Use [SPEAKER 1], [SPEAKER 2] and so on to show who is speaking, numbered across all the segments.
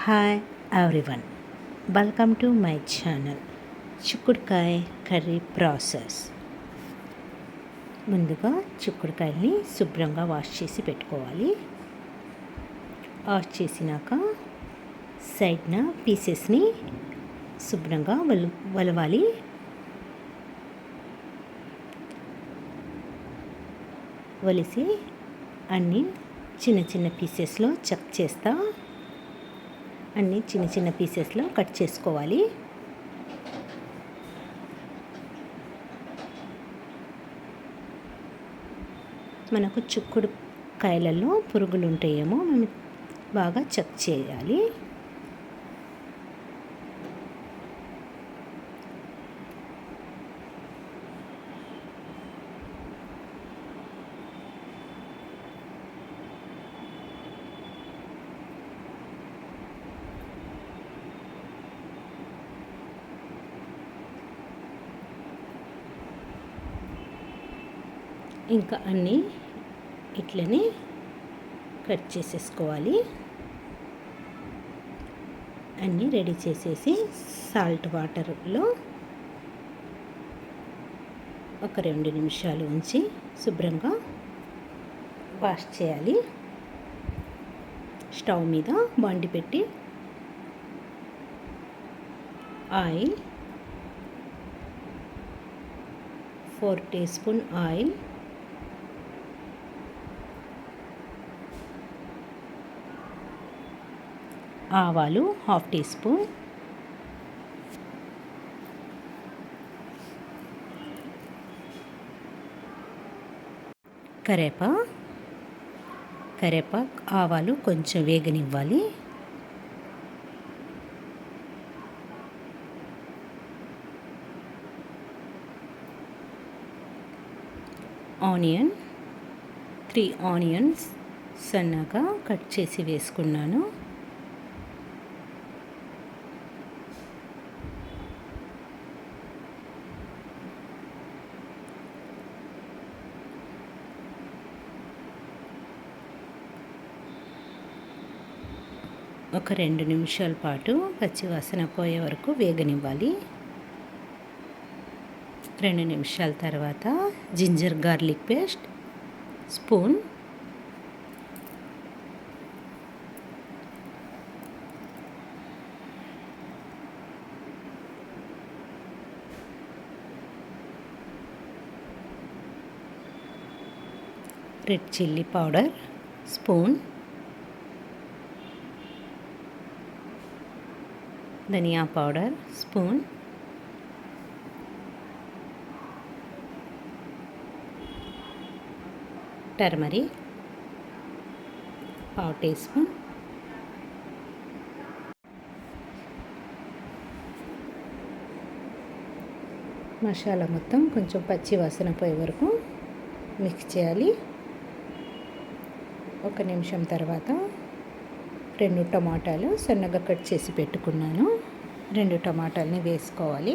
[SPEAKER 1] Hi everyone, welcome to my channel. చిక్కుడుకాయ curry process. ముందుగా చిక్కుడుకాయల్ని శుభ్రంగా వాష్ చేసి పెట్టుకోవాలి. వాష్ చేసినాక సైడ్న పీసెస్ని శుభ్రంగా వలవాలి. వలిసి అన్నీ చిన్న చిన్న పీసెస్లో చెక్ చేస్తా అన్నీ చిన్న చిన్న పీసెస్లో కట్ చేసుకోవాలి. మనకు చిక్కుడు కాయలలో పురుగులు ఉంటాయేమో మనం బాగా చెక్ చేయాలి. ఇంకా అన్నీ ఇట్లనే కట్ చేసేసుకోవాలి. అన్నీ రెడీ చేసేసి సాల్ట్ వాటర్లో ఒక 2 నిమిషాలు ఉంచి శుభ్రంగా వాష్ చేయాలి. స్టవ్ మీద బండి పెట్టి ఆయిల్ 4 టీస్పూన్ ఆయిల్, ఆవాలు 1/2 టీస్పూన్, కరేపాకు ఆవాలు కొంచెం వేగనివ్వాలి. ఆనియన్ 3 ఆనియన్స్ సన్నగా కట్ చేసి వేసుకున్నాను. ఒక 2 నిమిషాల పాటు పచ్చివాసన పోయే వరకు వేగనివ్వాలి. 2 నిమిషాల తర్వాత ginger garlic paste spoon, red chilli powder spoon, ధనియా పౌడర్ స్పూన్, టర్మరిక్ 1/2 టీస్పూన్, మసాలా మొత్తం కొంచెం పచ్చి వాసన పోయే వరకు మిక్స్ చేయాలి. 1 నిమిషం తర్వాత 2 టమాటాలు సన్నగా కట్ చేసి పెట్టుకున్నాను. 2 టమాటాలని వేసుకోవాలి.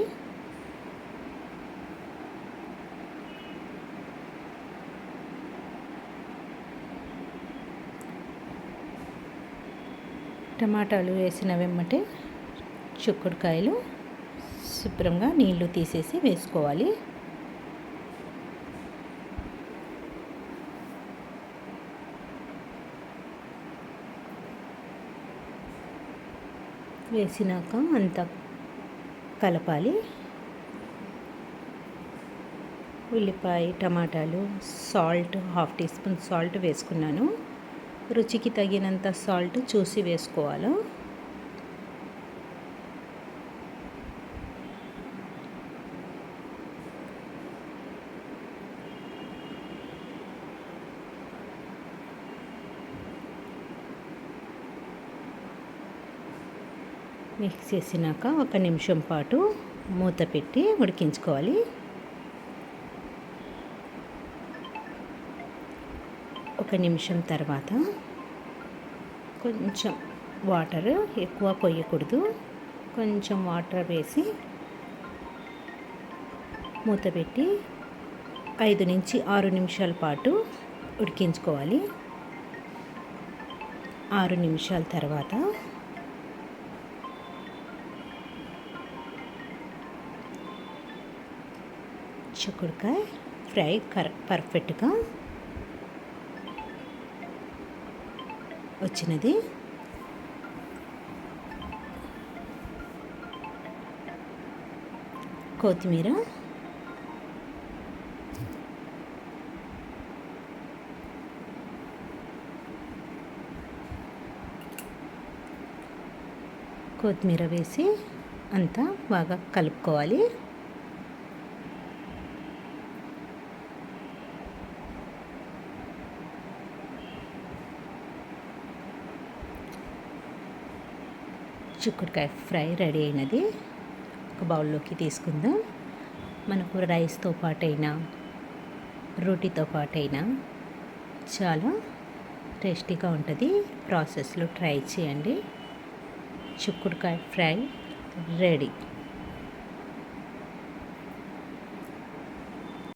[SPEAKER 1] టమాటాలు వేసిన వెంబటే చిక్కుడుకాయలు శుభ్రంగా నీళ్లు తీసేసి వేసుకోవాలి. వేసినాక అంతా కలపాలి. ఉల్లిపాయ, టమాటాలు, సాల్ట్ 1/2 టీస్పూన్ సాల్ట్ వేసుకున్నాను. రుచికి తగినంత సాల్ట్ చూసి వేసుకోవాలి. మిక్స్ చేసినాక 1 నిమిషం పాటు మూత పెట్టి ఉడికించుకోవాలి. ఒక నిమిషం తర్వాత కొంచెం వాటర్, ఎక్కువ పోయకూడదు, కొంచెం వాటర్ వేసి మూత పెట్టి 5 నుంచి 6 నిమిషాల పాటు ఉడికించుకోవాలి. 6 నిమిషాల తర్వాత చిక్కుడుకాయ ఫ్రై పర్ఫెక్ట్గా వచ్చినది. కొత్తిమీర, వేసి అంతా బాగా కలుపుకోవాలి. చిక్కుడుకాయ ఫ్రై రెడీ అయినది. ఒక బౌల్లోకి తీసుకుందాం. మనకు రైస్తో పాటైనా రోటీతో పాటైనా చాలా టేస్టీగా ఉంటుంది. ప్రాసెస్లో ట్రై చేయండి. చిక్కుడుకాయ ఫ్రై రెడీ.